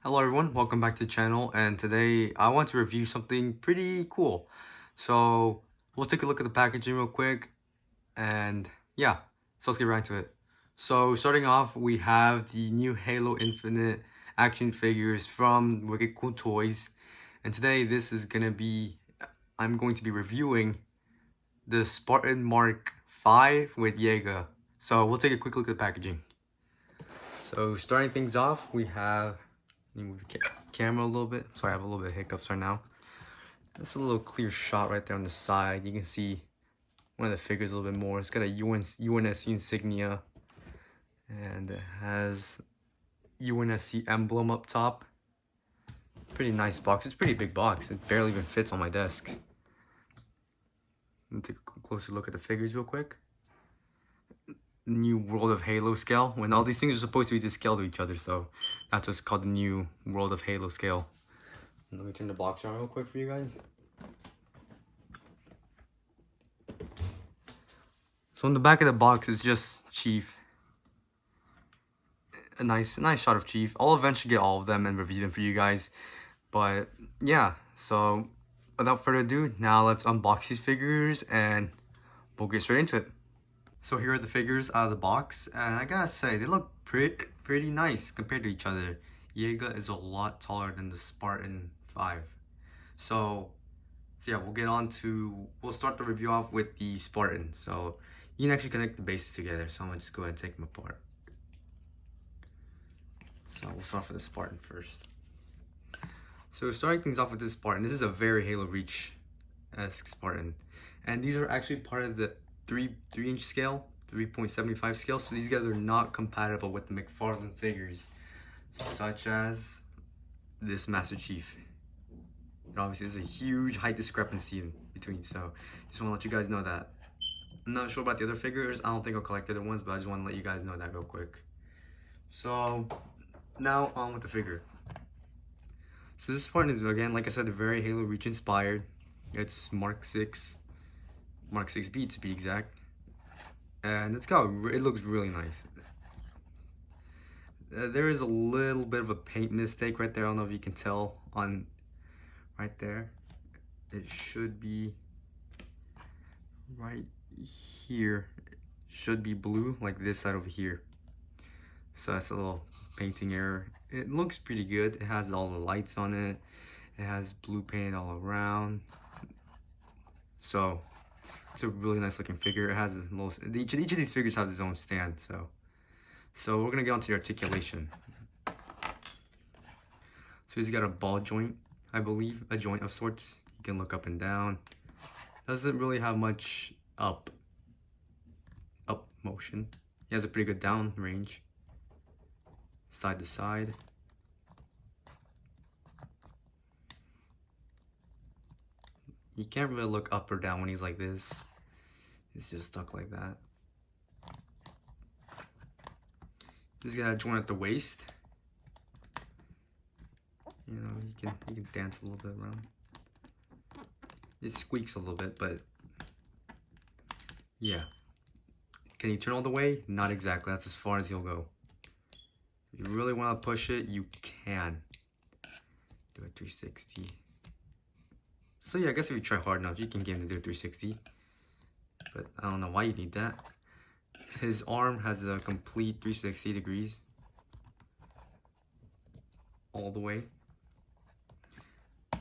Hello everyone, welcome back to the channel, and today I want to review something pretty cool. So we'll take a look at the packaging real quick, and yeah, so let's get right into it. So starting off, we have the new Halo Infinite action figures from Wicked Cool Toys, and today I'm going to be reviewing the Spartan Mark 5 with Jega. So we'll take a quick look at the packaging. So starting things off, we have, let me move the camera a little bit. Sorry, I have a little bit of hiccups right now. That's a little clear shot right there on the side. You can see one of the figures a little bit more. It's got a UNSC insignia, and it has UNSC emblem up top. Pretty nice box. It's a pretty big box. It barely even fits on my desk. Let me take a closer look at the figures real quick. New World of Halo scale. When all these things are supposed to be to scale to each other, so that's what's called the new World of Halo scale. Let me turn the box around real quick for you guys. So in the back of the box is just Chief. A nice shot of Chief. I'll eventually get all of them and review them for you guys. But yeah, so without further ado, now let's unbox these figures and we'll get straight into it. So here are the figures out of the box, and I gotta say, they look pretty nice compared to each other. Jega is a lot taller than the Spartan 5. So yeah, we'll start the review off with the Spartan. So you can actually connect the bases together. So I'm gonna just go ahead and take them apart. So we'll start with the Spartan first. So starting things off with this Spartan, this is a very Halo Reach-esque Spartan. And these are actually part of the 3-inch scale, 3.75 scale. So these guys are not compatible with the McFarlane figures, such as this Master Chief. And obviously there's a huge height discrepancy in between, so just want to let you guys know that. I'm not sure about the other figures. I don't think I'll collect the other ones, but I just want to let you guys know that real quick. So now on with the figure. So this Spartan is, again, like I said, very Halo Reach inspired. It's Mark 6B to be exact. And it looks really nice. There is a little bit of a paint mistake right there. I don't know if you can tell on right there. It should be right here. It should be blue, like this side over here. So that's a little painting error. It looks pretty good. It has all the lights on it. It has blue paint all around. So it's a really nice looking figure. It has a little, each of these figures has its own stand. So we're gonna get onto the articulation. So he's got a ball joint, I believe, a joint of sorts. You can look up and down. Doesn't really have much up motion. He has a pretty good down range. Side to side. You can't really look up or down when he's like this. He's just stuck like that. He's got a joint at the waist. You know, you can dance a little bit around. It squeaks a little bit, but yeah. Can he turn all the way? Not exactly. That's as far as he'll go. If you really want to push it, you can do a 360. So yeah, I guess if you try hard enough, you can get him to do a 360. But I don't know why you need that. His arm has a complete 360 degrees. All the way.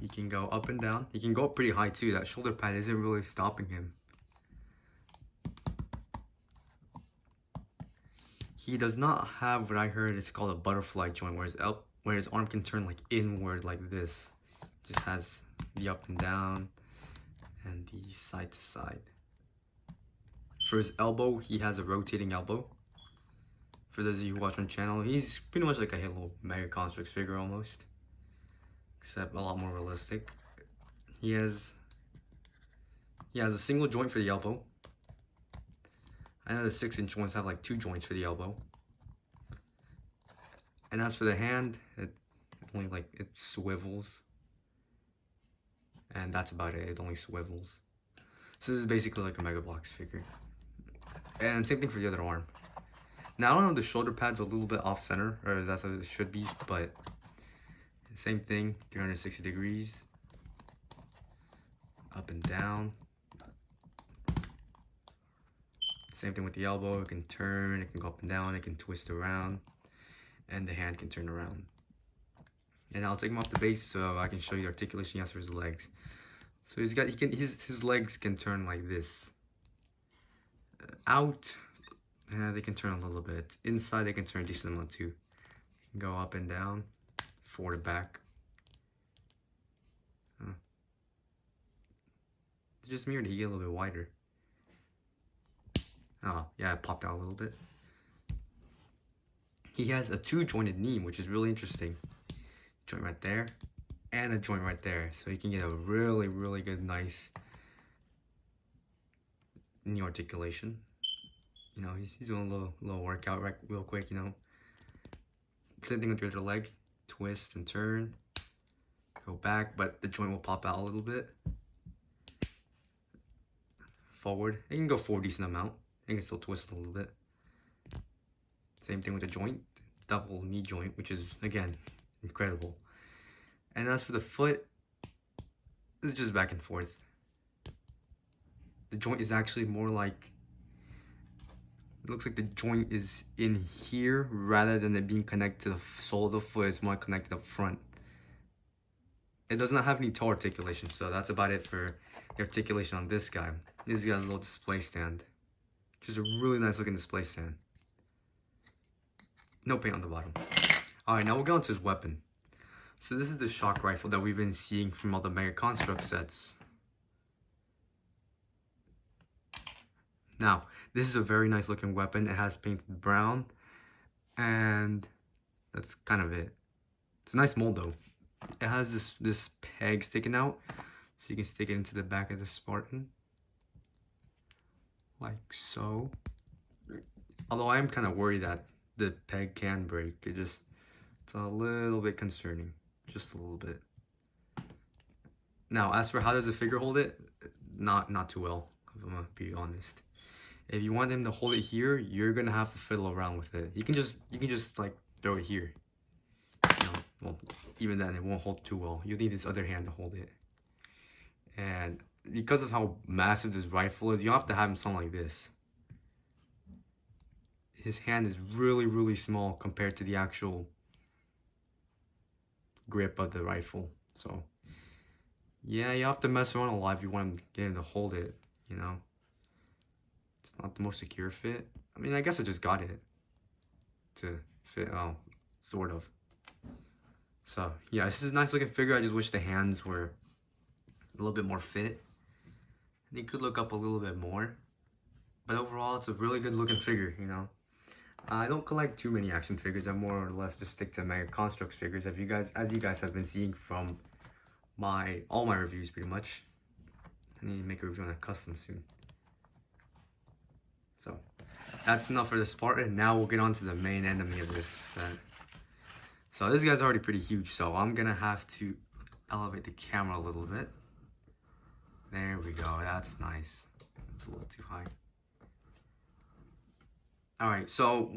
He can go up and down. He can go up pretty high too. That shoulder pad isn't really stopping him. He does not have what I heard is called a butterfly joint, where his arm can turn like inward like this. Just has the up and down and the side to side. For his elbow, he has a rotating elbow. For those of you who watch on the channel, he's pretty much like a Halo Mega Construx figure almost, except a lot more realistic. He has a single joint for the elbow. I know the 6-inch ones have like 2 joints for the elbow. And as for the hand, it swivels. And that's about it. It only swivels. So this is basically like a Mega Bloks figure. And same thing for the other arm. Now I don't know if the shoulder pad's a little bit off center, or that's how it should be, but Same thing, 360 degrees. Up and down. Same thing with the elbow. It can turn, it can go up and down, it can twist around, and the hand can turn around. And I'll take him off the base so I can show you the articulation he has for his legs. So his legs can turn like this. Out, they can turn a little bit. Inside, they can turn a decent amount too. You can go up and down, forward and back. It's just mirrored to get a little bit wider. Oh, yeah, it popped out a little bit. He has a 2-jointed knee, which is really interesting. Joint right there, and a joint right there. So you can get a really, really good, nice knee articulation. You know, he's doing a little workout real quick, you know. Same thing with the other leg. Twist and turn. Go back, but the joint will pop out a little bit. Forward. It can go forward a decent amount. It can still twist a little bit. Same thing with the joint. Double knee joint, which is, again, incredible. And as for the foot, this is just back and forth. The joint is actually more like, it looks like the joint is in here rather than it being connected to the sole of the foot. It's more connected up front. It does not have any toe articulation, so that's about it for the articulation on this guy. This guy's a little display stand. Just a really nice looking display stand. No paint on the bottom. Alright, now we'll go into his weapon. So this is the shock rifle that we've been seeing from all the Mega Construct sets. Now, this is a very nice looking weapon. It has painted brown, and that's kind of it. It's a nice mold though. It has this peg sticking out, so you can stick it into the back of the Spartan. Like so. Although I am kind of worried that the peg can break. It's a little bit concerning. Just a little bit. Now, as for how does the figure hold it, not too well, if I'm gonna be honest. If you want him to hold it here, you're gonna have to fiddle around with it. You can just like throw it here. You know, well, even then it won't hold too well. You need this other hand to hold it. And because of how massive this rifle is, you have to have him something like this. His hand is really, really small compared to the actual grip of the rifle. So yeah, you have to mess around a lot if you want him to get him to hold it, you know. It's not the most secure fit. I mean, I guess I just got it to fit, sort of. So yeah, this is a nice looking figure. I just wish the hands were a little bit more fit. And you could look up a little bit more. But overall, it's a really good looking figure, you know. I don't collect too many action figures. I more or less just stick to Mega Constructs figures. As you guys have been seeing from all my reviews, pretty much. I need to make a review on a custom soon. So that's enough for the Spartan. Now we'll get on to the main enemy of this set. So this guy's already pretty huge, so I'm gonna have to elevate the camera a little bit. There we go. That's nice. It's a little too high. Alright, so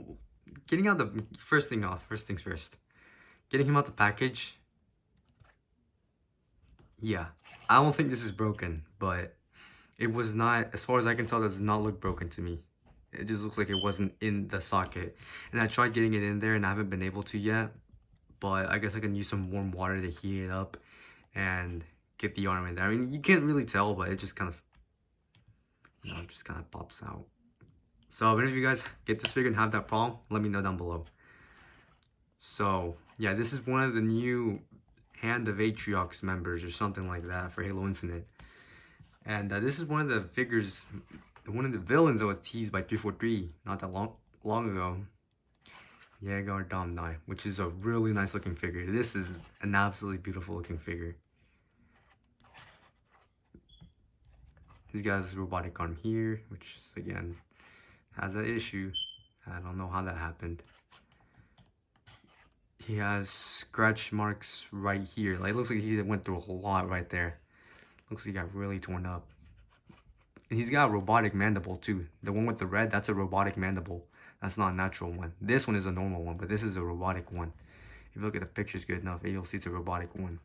getting out the first things first. Getting him out the package. Yeah, I don't think this is broken, but it was not, as far as I can tell, it does not look broken to me. It just looks like it wasn't in the socket. And I tried getting it in there and I haven't been able to yet. But I guess I can use some warm water to heat it up and get the arm in there. I mean, you can't really tell, but it just kind of, you know, just kind of pops out. So if any of you guys get this figure and have that problem, let me know down below. So yeah, this is one of the new Hand of Atriox members or something like that for Halo Infinite. And this is one of the figures, one of the villains that was teased by 343 not that long ago. Jega Rdomnai, which is a really nice looking figure. This is an absolutely beautiful looking figure. He's got his robotic arm here, which again has that issue. I don't know how that happened. He has scratch marks right here. Like, it looks like he went through a lot right there. Looks like he got really torn up. And he's got a robotic mandible too. The one with the red, that's a robotic mandible. That's not a natural one. This one is a normal one, but this is a robotic one. If you look at the pictures good enough, you'll see it's a robotic one.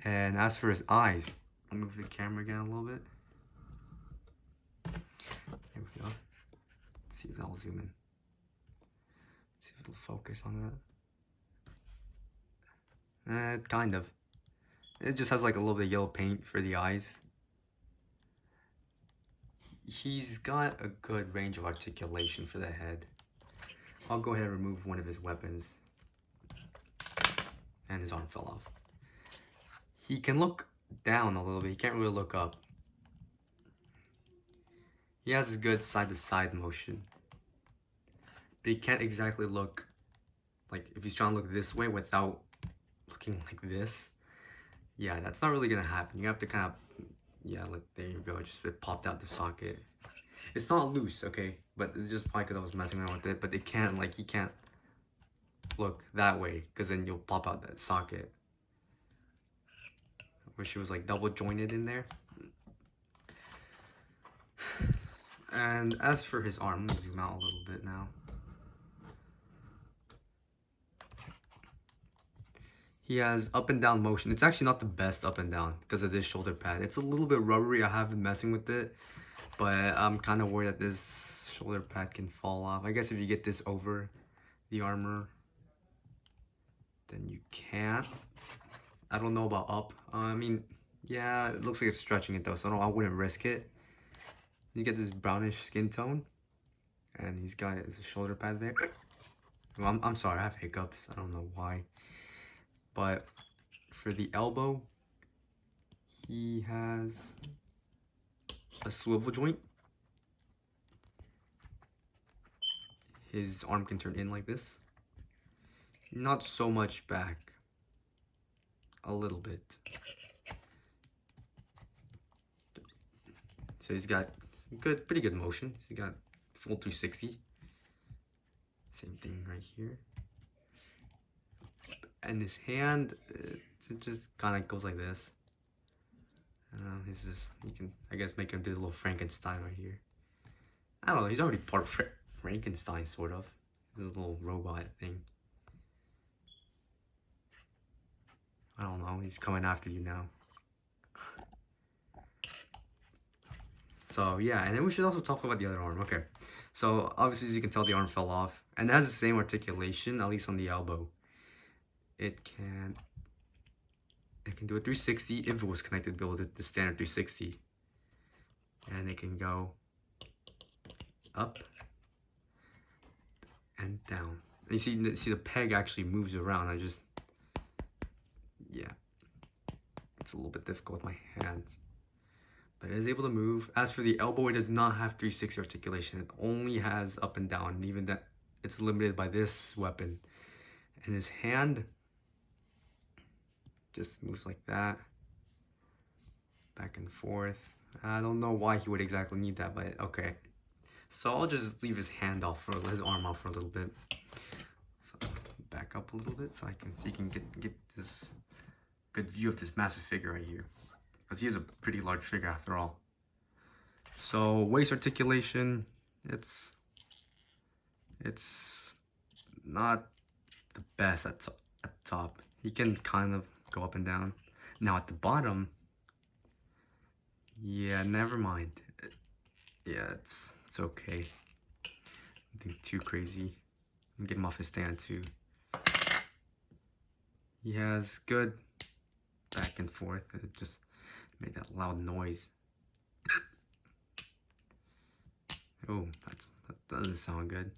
And as for his eyes, I'll move the camera again a little bit. There we go. Let's see if that'll zoom in. See if it'll focus on that. Kind of. It just has like a little bit of yellow paint for the eyes. He's got a good range of articulation for the head. I'll go ahead and remove one of his weapons. And his arm fell off. He can look down a little bit. He can't really look up. He has a good side-to-side motion. But he can't exactly look, like if he's trying to look this way without looking like this. Yeah, that's not really gonna happen. You have to kind of, yeah, look, there you go. It popped out the socket. It's not loose, okay? But it's just probably because I was messing around with it. But it can't, like, he can't look that way, because then you'll pop out that socket. I wish it was like double jointed in there. And as for his arm, I'm gonna zoom out a little bit now. He has up and down motion. It's actually not the best up and down because of this shoulder pad. It's a little bit rubbery. I have been messing with it, but I'm kind of worried that this shoulder pad can fall off. I guess if you get this over the armor, then you can't. I don't know about up. I mean, yeah, it looks like it's stretching it though, so I wouldn't risk it. You get this brownish skin tone, and he's got his shoulder pad there. Well, I'm sorry, I have hiccups. I don't know why. But for the elbow, he has a swivel joint. His arm can turn in like this. Not so much back. A little bit. So he's got pretty good motion. He's got full 360. Same thing right here. And his hand, it just kind of goes like this. He's just, you can, I guess, make him do a little Frankenstein right here. I don't know, he's already part of Frankenstein, sort of. This little robot thing. I don't know, he's coming after you now. So, yeah, and then we should also talk about the other arm. Okay, so obviously, as you can tell, the arm fell off. And it has the same articulation, at least on the elbow. It can do a 360 if it was connected to the standard 360. And it can go up and down. And you see the peg actually moves around. Yeah. It's a little bit difficult with my hands. But it is able to move. As for the elbow, it does not have 360 articulation. It only has up and down. And even that, it's limited by this weapon. And his hand just moves like that, back and forth. I don't know why he would exactly need that, but okay. So I'll just leave his hand off, or his arm off for a little bit. So back up a little bit so you can get this good view of this massive figure right here, because he is a pretty large figure after all. So waist articulation, it's not the best at top. He can kind of go up and down. Now at the bottom, yeah, never mind. Yeah, it's okay. Nothing too crazy. I'm getting him off his stand too. He has good back and forth. It just made that loud noise. Oh, that doesn't sound good.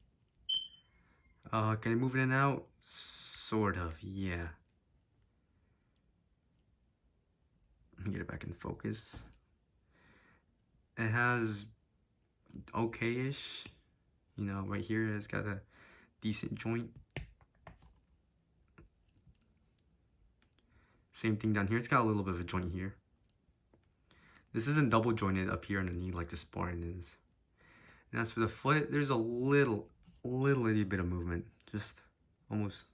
Can I move it in and out? Sort of, yeah. Let me get it back in focus. It has okay-ish, you know, right here it's got a decent joint. Same thing down here, it's got a little bit of a joint here. This isn't double jointed up here on the knee like the Spartan is. And as for the foot, there's a little itty bit of movement, just almost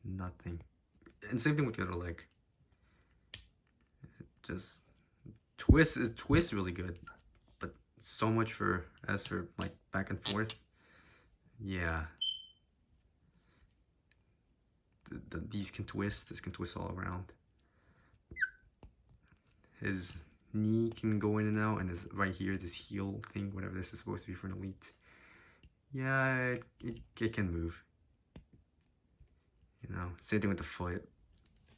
nothing. And same thing with the other leg. It just twists really good, but so much as for like back and forth. Yeah, these can twist. This can twist all around. His knee can go in and out, and this right here, this heel thing, whatever this is supposed to be for an elite. Yeah, it can move. You know, same thing with the foot.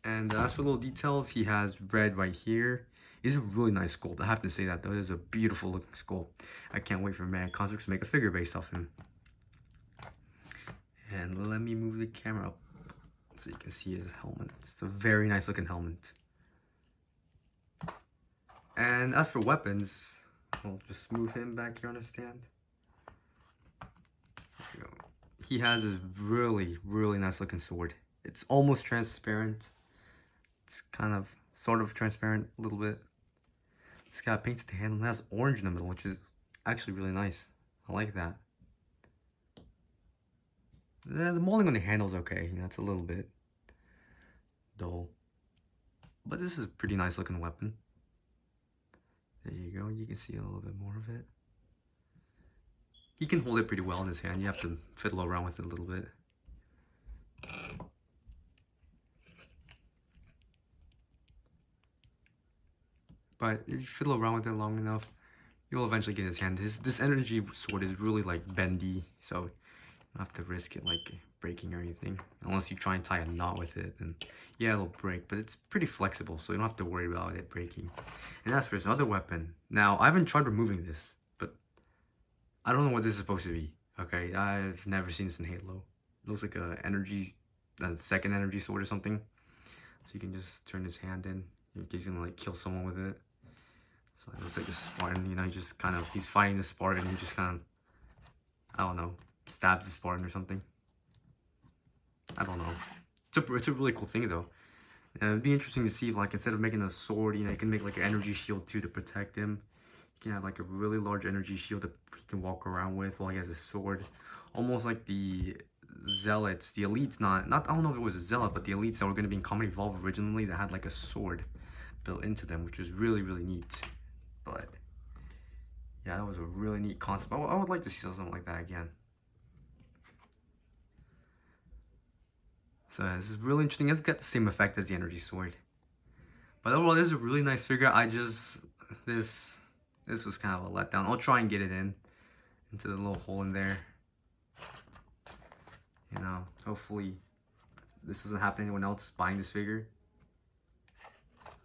And as for little details, he has red right here. It's a really nice sculpt. I have to say that though. It is a beautiful looking sculpt. I can't wait for Man Constructs to make a figure based off him. And let me move the camera up so you can see his helmet. It's a very nice looking helmet. And as for weapons, I'll just move him back here on a stand. He has this really, really nice looking sword. It's almost transparent. It's kind of, sort of transparent a little bit. It's got painted handle and it has orange in the middle, which is actually really nice. I like that. The molding on the handle is okay. You know, it's a little bit dull. But this is a pretty nice looking weapon. There you go. You can see a little bit more of it. He can hold it pretty well in his hand. You have to fiddle around with it a little bit. But if you fiddle around with it long enough, you'll eventually get his hand. This energy sword is really like bendy, so you don't have to risk it like breaking or anything. Unless you try and tie a knot with it, then yeah, it'll break. But it's pretty flexible, so you don't have to worry about it breaking. And as for his other weapon, now I haven't tried removing this, but I don't know what this is supposed to be. Okay, I've never seen this in Halo. It looks like a second energy sword or something. So you can just turn his hand in case he's gonna like kill someone with it. So it looks like a Spartan, you know, he's fighting the Spartan and he just kind of, I don't know, stabs the Spartan or something. I don't know. It's a really cool thing though. It'd be interesting to see if, like, instead of making a sword, you know, you can make like an energy shield too to protect him. You can have like a really large energy shield that he can walk around with while he has a sword. Almost like the Zealots, the Elites, I don't know if it was a Zealot, but the Elites that were going to be in Combat Evolve originally that had like a sword built into them, which was really, really neat. But yeah, that was a really neat concept. I would like to see something like that again. So this is really interesting. It's got the same effect as the energy sword. But overall, this is a really nice figure. This was kind of a letdown. I'll try and get it into the little hole in there. You know, hopefully this doesn't happen to anyone else buying this figure.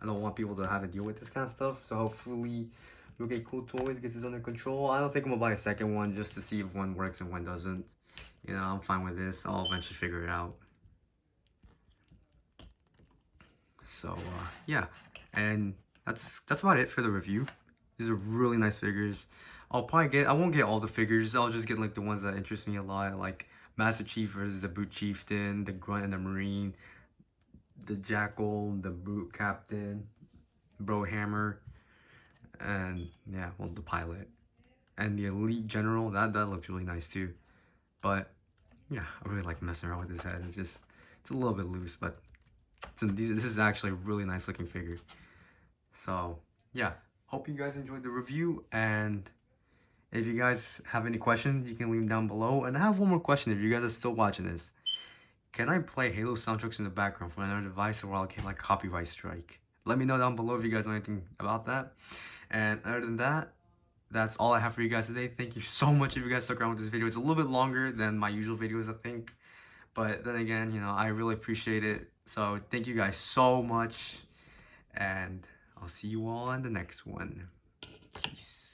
I don't want people to have to deal with this kind of stuff, so hopefully we'll get cool toys, get this under control. I don't think I'm gonna buy a second one just to see if one works and one doesn't. You know, I'm fine with this. I'll eventually figure it out. So yeah, and that's about it for the review. These are really nice figures. I won't get all the figures. I'll just get like the ones that interest me a lot, like Master Chief versus the Brute Chieftain, the Grunt and the Marine, the Jackal, the Brute Captain, Bro Hammer, and yeah, well, the Pilot, and the Elite General. That looks really nice too. But yeah, I really like messing around with his head. It's a little bit loose, but this is actually a really nice looking figure. So yeah, hope you guys enjoyed the review, and if you guys have any questions, you can leave them down below. And I have one more question if you guys are still watching this. Can I play Halo soundtracks in the background from another device, or I'll get like copyright strike? Let me know down below if you guys know anything about that. And other than that, that's all I have for you guys today. Thank you so much if you guys stuck around with this video. It's a little bit longer than my usual videos, I think. But then again, you know, I really appreciate it. So thank you guys so much. And I'll see you all in the next one. Peace.